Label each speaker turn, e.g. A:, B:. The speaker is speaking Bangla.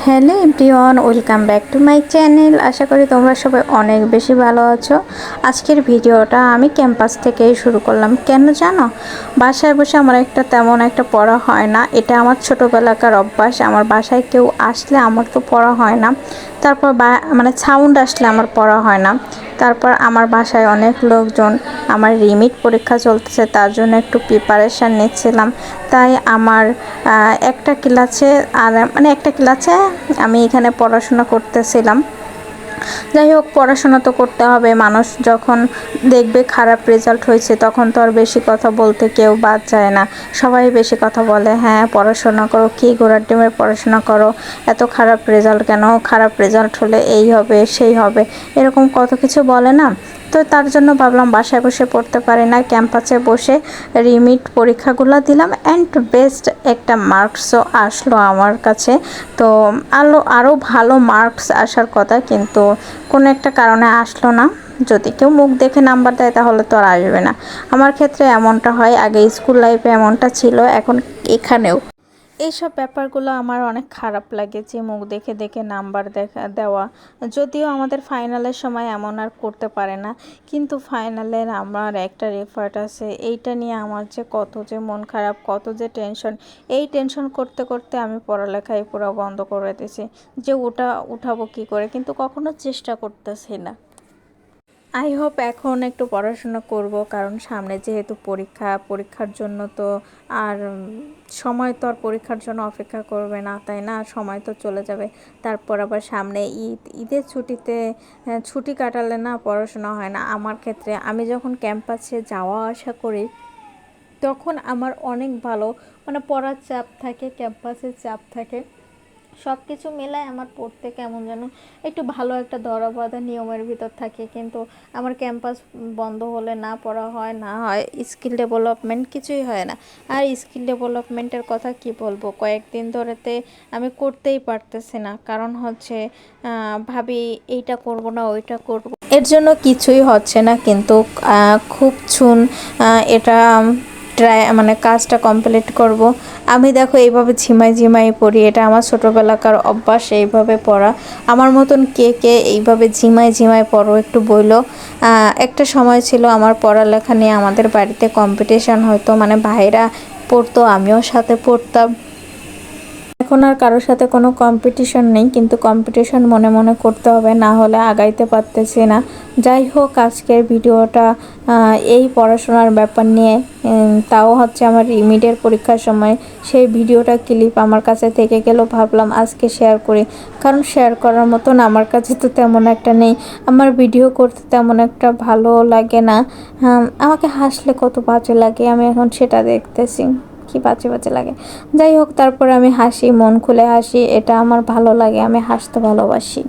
A: Hello everyone, welcome back to my channel. আশা করি তোমরা সবাই অনেক বেশি ভালো আছো। আজকের ভিডিওটা আমি ক্যাম্পাস থেকেই শুরু করলাম। কেন জানো? বাসায় বসে আমার তেমন একটা পড়া হয় না। এটা আমার ছোটোবেলাকার অভ্যাস। আমার বাসায় কেউ আসলে আমার তো পড়া হয় না। তারপর সাউন্ড আসলে আমার পড়া হয় না। তারপর আমার বাসায় অনেক লোকজন, আমার রিমিট পরীক্ষা চলতেছে, তার জন্য একটু প্রিপারেশান নিচ্ছিলাম। তাই আমার একটা ক্লাসে আমি এখানে পড়াশোনা করতেছিলাম। যাই হোক, পড়াশোনা তো করতে হবে। মানুষ যখন দেখবে খারাপ রেজাল্ট হয়েছে তখন তো আর বেশি কথা বলতে কেউ বাদ যায় না। সবাই বেশি কথা বলে, হ্যাঁ পড়াশোনা করো, কী ঘোড়ার ডিমের পড়াশোনা করো, এত খারাপ রেজাল্ট কেন, খারাপ রেজাল্ট হলে এই হবে সেই হবে, এরকম কত কিছু বলে না। তো তার জন্য ভাবলাম বাসায় বসে পড়তে পারি না, ক্যাম্পাসে বসে রিমিট পরীক্ষাগুলো দিলাম অ্যান্ড বেস্ট একটা মার্কসও আসলো আমার কাছে। তো আরও ভালো মার্কস আসার কথা, কিন্তু কোনো একটা কারণে আসলো না। যদি কেউ মুখ দেখে নাম্বার দেয় তাহলে তো আর আসবে না। আমার ক্ষেত্রে এমনটা হয়, আগে স্কুল লাইফে এমনটা ছিল, এখন এখানেও এইসব ব্যাপারগুলো আমার অনেক খারাপ লাগে, যে মুখ দেখে দেখে নাম্বার দেওয়া। যদিও আমাদের ফাইনালের সময় এমন আর করতে পারে না, কিন্তু ফাইনালের আমার একটা রেফার্ট আছে, এইটা নিয়ে আমার যে কত যে মন খারাপ, কত যে টেনশন। এই টেনশন করতে করতে আমি পড়ালেখাই পুরো বন্ধ করে দিয়েছি, যে উঠাবো কী করে, কিন্তু কখনো চেষ্টা করতেছি না। আই হোপ এখন একটু পড়াশোনা করব, কারণ সামনে যেহেতু পরীক্ষার জন্য তো আর সময় তো আর পরীক্ষার জন্য অপেক্ষা করবে না, তাই না? সময় তো চলে যাবে। তারপর আবার সামনে ঈদের ছুটিতে ছুটি কাটালে না পড়াশোনা হয় না। আমার ক্ষেত্রে আমি যখন ক্যাম্পাসে যাওয়া আসা করি তখন আমার অনেক ভালো পড়ার চাপ থাকে, ক্যাম্পাসের চাপ থাকে, সব কিছু মেলায় আমার পড়তে কেমন যেন একটু ভালো একটা ধরা বাঁধা নিয়মের ভিতর থাকে। কিন্তু আমার ক্যাম্পাস বন্ধ হলে না পড়া হয়, না হয় স্কিল ডেভেলপমেন্ট, কিছুই হয় না। আর স্কিল ডেভেলপমেন্টের কথা কি বলবো, কয়েকদিন ধরেতে আমি করতেই পারতেছি না। কারণ হচ্ছে ভাবি এইটা করব না ওইটা করব, এর জন্য কিছুই হচ্ছে না। কিন্তু খুব চুন এটা কাজটা কমপ্লিট করব। আমি দেখো এইভাবে ঝিমাই পড়ি, এটা আমার ছোটোবেলাকার অভ্যাস এইভাবে পড়া। আমার মতন কে কে এইভাবে ঝিমাই পড়ো একটু বইলো। একটা সময় ছিল আমার পড়ালেখা নিয়ে আমাদের বাড়িতে কম্পিটিশান হতো, ভাইরা পড়তো আমিও সাথে পড়তাম। এখন আর কারোর সাথে কোনো কম্পিটিশন নেই, কিন্তু কম্পিটিশন মনে মনে করতে হবে, না হলে আগাইতে পারতেছি না। যাই হোক, আজকের ভিডিওটা এই পড়াশোনার ব্যাপার নিয়ে, তাও হচ্ছে আমার রিমিডের পরীক্ষার সময় সেই ভিডিওটা ক্লিপ আমার কাছে থেকে গেল, ভাবলাম আজকে শেয়ার করি। কারণ শেয়ার করার মতন আমার কাছে তো তেমন একটা নেই, আমার ভিডিও করতে তেমন একটা ভালো লাগে না। আমাকে হাসলে কত বাজে লাগে, আমি এখন সেটা দেখতেছি, কি বাজে লাগে। যাই হোক, তারপরে আমি হাসি, মন খুলে হাসি, এটা আমার ভালো লাগে, আমি হাসতে ভালোবাসি।